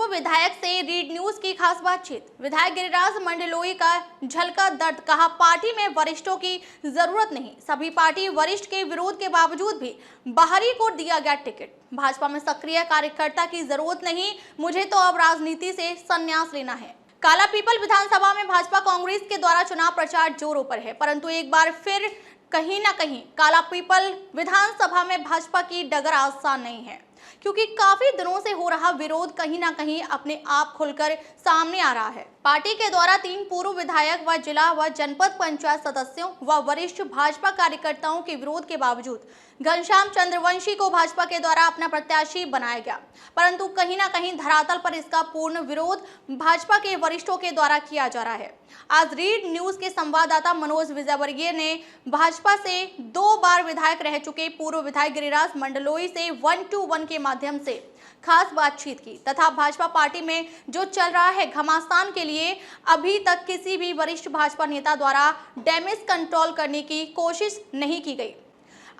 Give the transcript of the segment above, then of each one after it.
पूर्व विधायक से रीड न्यूज की खास बातचीत। विधायक गिरिराज मंडलोई का झलका दर्द, कहा पार्टी में वरिष्ठों की जरूरत नहीं, सभी पार्टी वरिष्ठ के विरोध के बावजूद भी बाहरी को दिया गया टिकट। भाजपा में सक्रिय कार्यकर्ता की जरूरत नहीं, मुझे तो अब राजनीति से संन्यास लेना है। कालापीपल विधानसभा में भाजपा कांग्रेस के द्वारा चुनाव प्रचार जोरों पर है, परंतु एक बार फिर कहीं ना कहीं कालापीपल विधानसभा में भाजपा की डगर आसान नहीं है, क्योंकि काफी दिनों से हो रहा विरोध कहीं ना कहीं अपने आप खुलकर सामने आ रहा है। पार्टी के द्वारा 3 पूर्व विधायक व जिला व जनपद पंचायत सदस्यों व वरिष्ठ भाजपा कार्यकर्ताओं के विरोध के बावजूद घनश्याम चंद्रवंशी को भाजपा के द्वारा अपना प्रत्याशी बनाया गया, परंतु कहीं ना कहीं धरातल पर इसका पूर्ण विरोध भाजपा के वरिष्ठों के द्वारा किया जा रहा है। आज रीड न्यूज के संवाददाता मनोज विजयवर्गीय ने भाजपा से 2 बार विधायक रह चुके पूर्व विधायक गिरिराज मंडलोई से 1-to-1 के माध्यम से खास बातचीत की तथा भाजपा पार्टी में जो चल रहा है घमासान के लिए अभी तक किसी भी वरिष्ठ भाजपा नेता द्वारा डैमेज कंट्रोल करने की कोशिश नहीं की गई।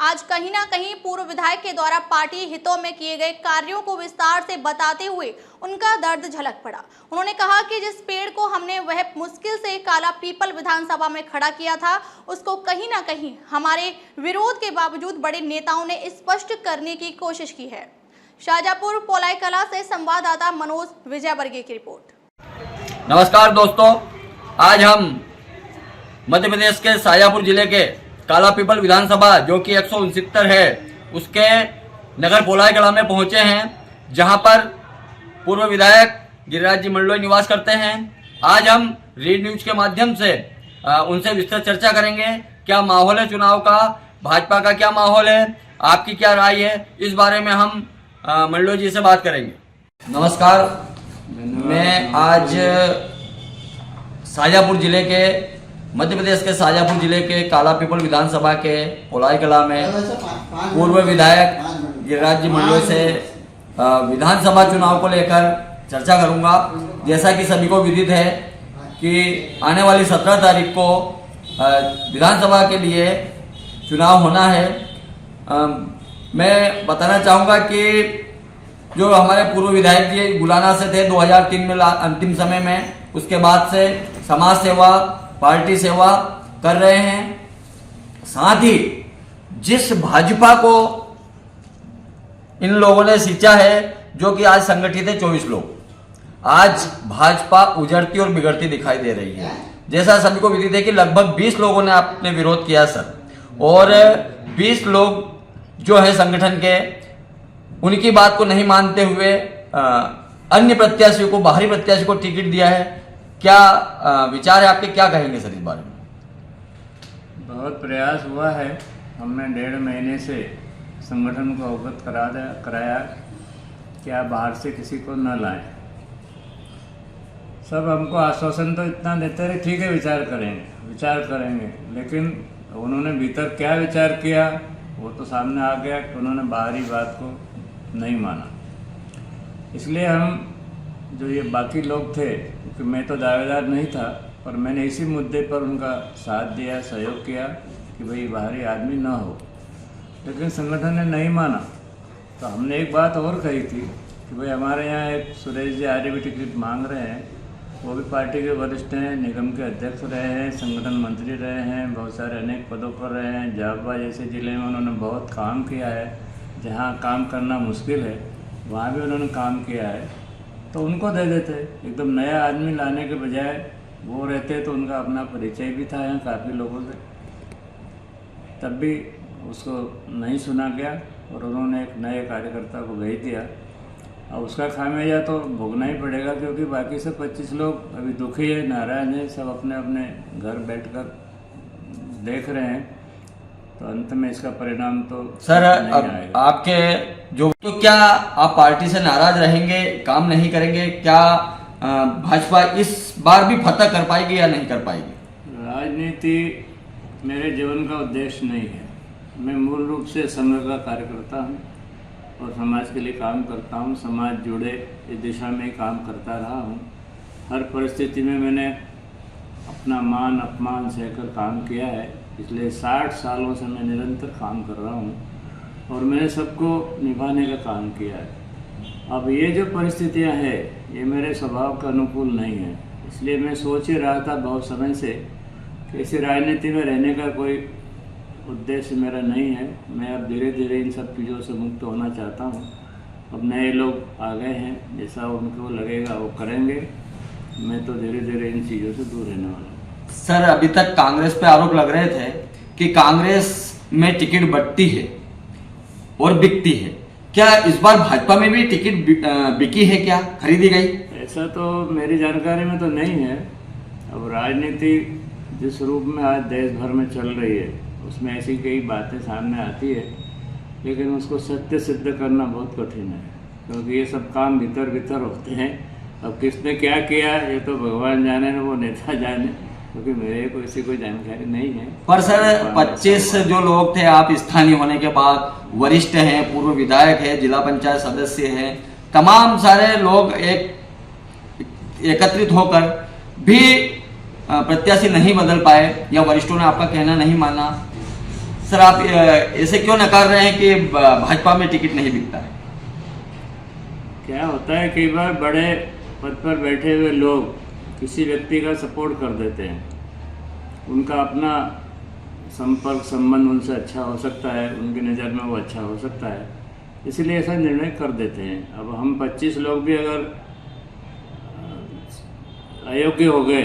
आज कहीं ना कहीं पूर्व विधायक के द्वारा पार्टी हितों में किए गए कार्यों को विस्तार से बताते हुए उनका दर्द झलक पड़ा। उन्होंने कहा कि जिस पेड़ को हमने वह मुश्किल से कालापीपल विधानसभा में खड़ा किया था, उसको कहीं ना कहीं हमारे विरोध के बावजूद बड़े नेताओं ने स्पष्ट करने की कोशिश की है। शाहजहांपुर पोलाई कला से संवाददाता मनोज विजयवर्गीय की रिपोर्ट। नमस्कार दोस्तों, आज हम मध्य प्रदेश के शाहजहांपुर जिले के कालापीपल विधानसभा जो कि 169 है उसके नगर पोलाई कला में पहुंचे हैं, जहां पर पूर्व विधायक गिरिराज जी मंडलोई निवास करते हैं। आज हम रीड न्यूज के माध्यम से उनसे विस्तृत चर्चा करेंगे। क्या माहौल है चुनाव का, भाजपा का क्या माहौल है, आपकी क्या राय है, इस बारे में हम मंडलोई जी से बात करेंगे। नमस्कार, मैं आज शाहजहांपुर जिले के मध्य प्रदेश के शाहजहांपुर जिले के कालापीपल विधानसभा के पोलाई कला में पूर्व विधायक गिरिराज जी मंडलोई से विधानसभा चुनाव को लेकर चर्चा करूंगा। जैसा कि सभी को विदित है कि आने वाली 17 तारीख को विधानसभा के लिए चुनाव होना है। मैं बताना चाहूँगा कि जो हमारे पूर्व विधायक जी बुलाना से थे 2003 में अंतिम समय में, उसके बाद से समाज सेवा, पार्टी सेवा कर रहे हैं। साथ ही जिस भाजपा को इन लोगों ने सींचा है, जो कि आज संगठित है 24 लोग, आज भाजपा उजड़ती और बिगड़ती दिखाई दे रही है। जैसा सभी को विदित है कि लगभग 20 लोगों ने आपने विरोध किया सर, और 20 लोग जो है संगठन के, उनकी बात को नहीं मानते हुए अन्य प्रत्याशियों को, बाहरी प्रत्याशी को टिकट दिया है। क्या विचार है आपके, क्या कहेंगे सर इस बारे में? बहुत प्रयास हुआ है, हमने 1.5 महीने से संगठन को अवगत कराया कि आप बाहर से किसी को न लाएं। सब हमको आश्वासन तो इतना देते रहे, ठीक है विचार करेंगे, लेकिन उन्होंने भीतर क्या विचार किया वो तो सामने आ गया कि उन्होंने बाहरी बात को नहीं माना। इसलिए हम जो ये बाकी लोग थे, क्योंकि मैं तो दावेदार नहीं था, पर मैंने इसी मुद्दे पर उनका साथ दिया, सहयोग किया कि भाई बाहरी आदमी ना हो, लेकिन संगठन ने नहीं माना। तो हमने एक बात और कही थी कि भाई हमारे यहाँ एक सुरेश जी आर्य भी टिकट मांग रहे हैं, वो भी पार्टी के वरिष्ठ हैं, निगम के अध्यक्ष रहे हैं, संगठन मंत्री रहे हैं, बहुत सारे अनेक पदों पर रहे हैं। झाबुआ जैसे ज़िले में उन्होंने बहुत काम किया है, जहाँ काम करना मुश्किल है वहाँ भी उन्होंने काम किया है, तो उनको दे देते। एकदम नया आदमी लाने के बजाय वो रहते तो उनका अपना परिचय भी था यहाँ काफ़ी लोगों से, तब भी उसको नहीं सुना गया और उन्होंने एक नए कार्यकर्ता को भेज दिया। अब उसका खामियाजा तो भोगना ही पड़ेगा, क्योंकि बाकी से 25 लोग अभी दुखी है, नाराज हैं, सब अपने अपने घर बैठकर देख रहे हैं। तो अंत में इसका परिणाम तो सर आपके जो, तो क्या आप पार्टी से नाराज रहेंगे, काम नहीं करेंगे? क्या भाजपा इस बार भी फतह कर पाएगी या नहीं कर पाएगी? राजनीति मेरे जीवन का उद्देश्य नहीं है। मैं मूल रूप से संघ का कार्यकर्ता हूँ और समाज के लिए काम करता हूँ, समाज जुड़े इस दिशा में काम करता रहा हूँ। हर परिस्थिति में मैंने अपना मान अपमान सहकर काम किया है। पिछले 60 सालों से मैं निरंतर काम कर रहा हूँ और मैंने सबको निभाने का काम किया है। अब ये जो परिस्थितियां हैं ये मेरे स्वभाव के अनुकूल नहीं है, इसलिए मैं सोच ही रहा था बहुत समय से कि इसी राजनीति में रहने का कोई उद्देश्य मेरा नहीं है। मैं अब धीरे धीरे इन सब चीज़ों से मुक्त होना चाहता हूँ। अब नए लोग आ गए हैं, जैसा उनको लगेगा वो करेंगे। मैं तो धीरे धीरे इन चीज़ों से दूर रहने वाला हूँ। सर, अभी तक कांग्रेस पे आरोप लग रहे थे कि कांग्रेस में टिकट बंटती है और बिकती है। क्या इस बार भाजपा में भी टिकट बिकी है, क्या खरीदी गई? ऐसा तो मेरी जानकारी में तो नहीं है। अब राजनीति जिस रूप में आज देश भर में चल रही है उसमें ऐसी कई बातें सामने आती है, लेकिन उसको सत्य सिद्ध करना बहुत कठिन है, क्योंकि ये सब काम भीतर भीतर होते हैं। अब किसने क्या किया ये तो भगवान जाने, वो नेता जाने, क्योंकि मेरे को ऐसी कोई जानकारी नहीं है। पर सर 25 जो लोग थे, आप स्थानीय होने के बाद वरिष्ठ हैं, पूर्व विधायक है, जिला पंचायत सदस्य हैं, तमाम सारे लोग एकत्रित होकर भी प्रत्याशी नहीं बदल पाए या वरिष्ठों ने आपका कहना नहीं माना। सर, आप ऐसे क्यों नकार रहे हैं कि भाजपा में टिकट नहीं बिकता है? क्या होता है, कई बार बड़े पद पर बैठे हुए लोग किसी व्यक्ति का सपोर्ट कर देते हैं, उनका अपना संपर्क संबंध उनसे अच्छा हो सकता है, उनकी नज़र में वो अच्छा हो सकता है, इसलिए ऐसा निर्णय कर देते हैं। अब हम 25 लोग भी अगर अयोग्य हो गए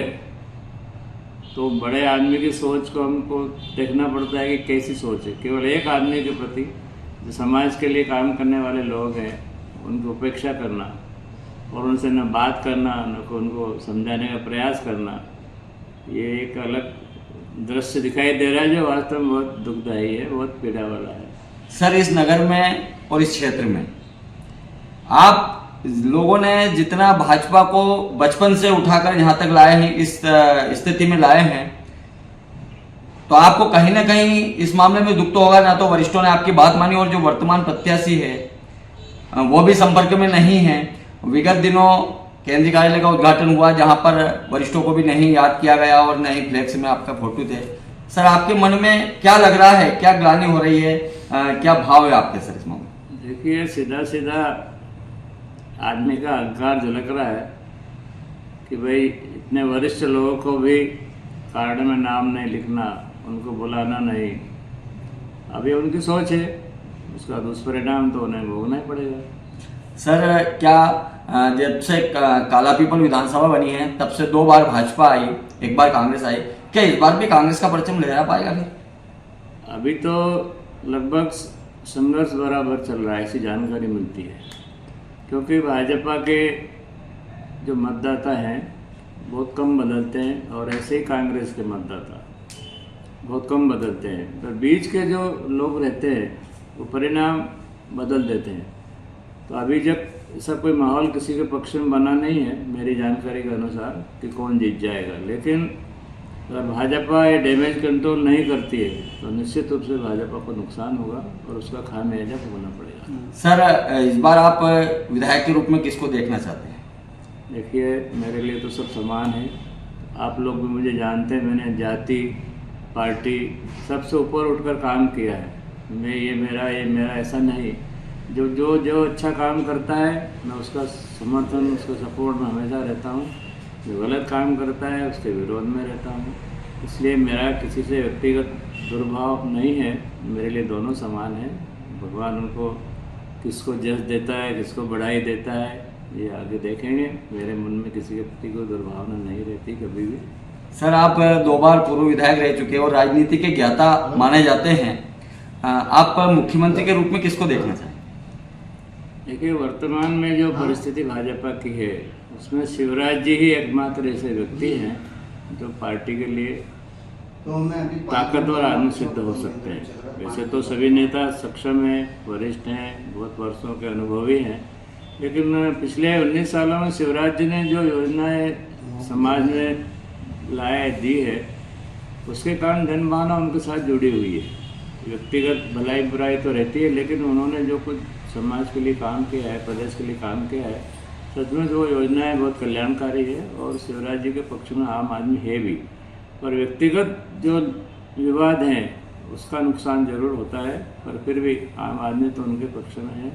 तो बड़े आदमी की सोच को हमको देखना पड़ता है कि कैसी सोच है। केवल एक आदमी के प्रति जो समाज के लिए काम करने वाले लोग हैं उनकी उपेक्षा करना और उनसे न बात करना, न उनको समझाने का प्रयास करना, ये एक अलग दृश्य दिखाई दे रहा है जो वास्तव में बहुत दुखदायी है, बहुत पीड़ा वाला है। सर, इस नगर में और इस क्षेत्र में आप लोगों ने जितना भाजपा को बचपन से उठाकर यहाँ तक लाए हैं, इस स्थिति में लाए हैं, तो आपको कहीं ना कहीं इस मामले में दुख तो होगा ना। तो वरिष्ठों ने आपकी बात मानी और जो वर्तमान प्रत्याशी है वो भी संपर्क में नहीं है। विगत दिनों केंद्रीय कार्यालय का उद्घाटन हुआ जहां पर वरिष्ठों को भी नहीं याद किया गया और न ही फ्लैक्स में आपका फोटो थे। सर, आपके मन में क्या लग रहा है, क्या ग्लानि हो रही है, क्या भाव है आपके सर इस मामले? देखिए, सीधा सीधा आदमी का अहंकार झलक रहा है कि भाई इतने वरिष्ठ लोगों को भी कार्ड में नाम नहीं लिखना, उनको बुलाना नहीं। अभी उनकी सोच है, उसका दुष्परिणाम तो उन्हें भोगना ही पड़ेगा। सर, क्या जब से कालापीपल विधानसभा बनी है तब से 2 बार भाजपा आई, 1 बार कांग्रेस आई, क्या इस बार भी कांग्रेस का परचम लहरा पाएगा फिर? अभी तो लगभग संघर्ष बराबर चल रहा है, ऐसी जानकारी मिलती है, क्योंकि भाजपा के जो मतदाता हैं बहुत कम बदलते हैं और ऐसे ही कांग्रेस के मतदाता बहुत कम बदलते हैं। तो बीच के जो लोग रहते हैं वो परिणाम बदल देते हैं। तो अभी जब ऐसा कोई माहौल किसी के पक्ष में बना नहीं है मेरी जानकारी के अनुसार कि कौन जीत जाएगा, लेकिन अगर भाजपा ये डैमेज कंट्रोल नहीं करती है तो निश्चित रूप से भाजपा को नुकसान होगा और उसका खामियाजा भुगतना पड़ेगा। सर, इस बार आप विधायक के रूप में किसको देखना चाहते हैं? देखिए, मेरे लिए तो सब समान है। आप लोग भी मुझे जानते हैं, मैंने जाति पार्टी सबसे ऊपर उठकर काम किया है। मैं ये मेरा ऐसा नहीं। जो अच्छा काम करता है मैं उसका समर्थन, उसका सपोर्ट में हमेशा रहता हूँ। जो गलत काम करता है उसके विरोध में रहता हूँ। इसलिए मेरा किसी से व्यक्तिगत दुर्भाव नहीं है, मेरे लिए दोनों समान हैं। भगवान उनको किसको जस देता है, किसको बढ़ाई देता है, ये आगे देखेंगे। मेरे मन में किसी के प्रति कोई दुर्भावना नहीं रहती कभी भी। सर, आप 2 बार पूर्व विधायक रह चुके हैं और राजनीति के ज्ञाता माने जाते हैं। आप मुख्यमंत्री के रूप में किसको देखना चाहेंगे? देखिए, वर्तमान में जो परिस्थिति भाजपा की है उसमें शिवराज जी ही एकमात्र ऐसे व्यक्ति हैं जो पार्टी के लिए ताकतवर आदमी सिद्ध हो सकते हैं। वैसे तो सभी नेता सक्षम हैं, वरिष्ठ हैं, बहुत वर्षों के अनुभवी हैं, लेकिन पिछले 19 सालों में शिवराज जी ने जो योजनाएं समाज में लाए दी है उसके कारण जनभावना उनके साथ जुड़ी हुई है। व्यक्तिगत भलाई बुराई तो रहती है, लेकिन उन्होंने जो कुछ समाज के लिए काम किया है, प्रदेश के लिए काम किया है, सच में जो योजनाएं बहुत कल्याणकारी है और शिवराज जी के पक्ष में आम आदमी है भी। पर व्यक्तिगत जो विवाद हैं उसका नुकसान जरूर होता है, पर फिर भी आम आदमी तो उनके पक्ष में है।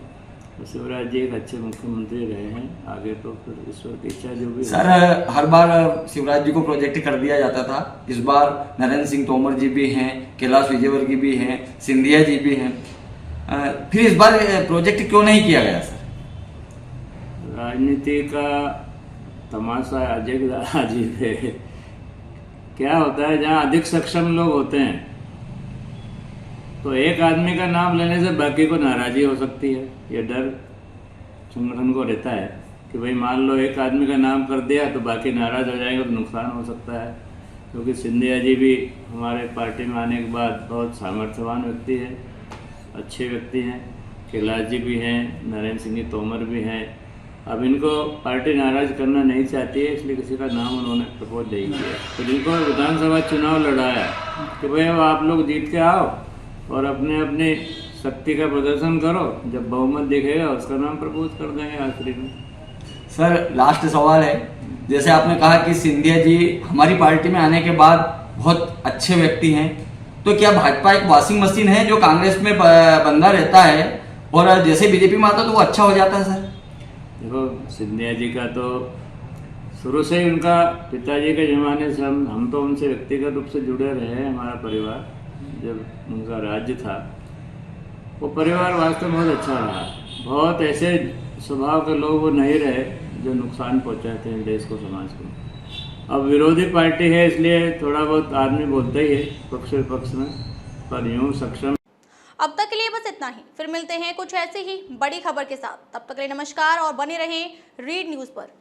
शिवराज जी एक अच्छे मुख्यमंत्री रहे हैं, आगे तो फिर ईश्वर की इच्छा जो भी सर हर बार शिवराज जी को प्रोजेक्ट कर दिया जाता था, इस बार नरेंद्र सिंह तोमर जी भी हैं, कैलाश विजयवर्गीय भी हैं, सिंधिया जी भी हैं, फिर इस बार प्रोजेक्ट क्यों नहीं किया गया सर? राजनीति का तमाशा अजीब है। क्या होता है, जहाँ अधिक सक्षम लोग होते हैं तो एक आदमी का नाम लेने से बाकी को नाराजी हो सकती है। ये डर संगठन को रहता है कि भाई मान लो एक आदमी का नाम कर दिया तो बाकी नाराज हो जाएंगे तो नुकसान हो सकता है। क्योंकि सिंधिया जी भी हमारे पार्टी में आने के बाद बहुत सामर्थ्यवान व्यक्ति है, अच्छे व्यक्ति हैं, कैलाश जी भी हैं, नरेंद्र सिंह तोमर भी हैं। अब इनको पार्टी नाराज करना नहीं चाहती है, इसलिए किसी का नाम उन्होंने प्रपोज नहीं किया। तो जिनको विधानसभा चुनाव लड़ाया कि भाई अब आप लोग जीत के आओ और अपने अपने शक्ति का प्रदर्शन करो, जब बहुमत दिखेगा उसका नाम प्रपोज कर देंगे आखिरी में। सर लास्ट सवाल है, जैसे आपने कहा कि सिंधिया जी हमारी पार्टी में आने के बाद बहुत अच्छे व्यक्ति हैं, तो क्या भाजपा एक वॉशिंग मशीन है जो कांग्रेस में बंधा रहता है और जैसे बीजेपी में आता तो वो अच्छा हो जाता है? सर देखो, सिंधिया जी का तो शुरू से ही उनका पिताजी के ज़माने से हम तो उनसे व्यक्तिगत रूप से जुड़े रहे हैं। हमारा परिवार जब उनका राज्य था वो परिवार वास्तव में बहुत अच्छा रहा। बहुत ऐसे स्वभाव के लोग वो नहीं रहे जो नुकसान पहुंचाते हैं देश को, समाज को। अब विरोधी पार्टी है इसलिए थोड़ा बहुत आदमी बोलता ही है पक्ष विपक्ष में, पर यूँ सक्षम। अब तक के लिए बस इतना ही, फिर मिलते हैं कुछ ऐसी ही बड़ी खबर के साथ। तब तक के लिए नमस्कार और बने रहें रीड न्यूज़ पर।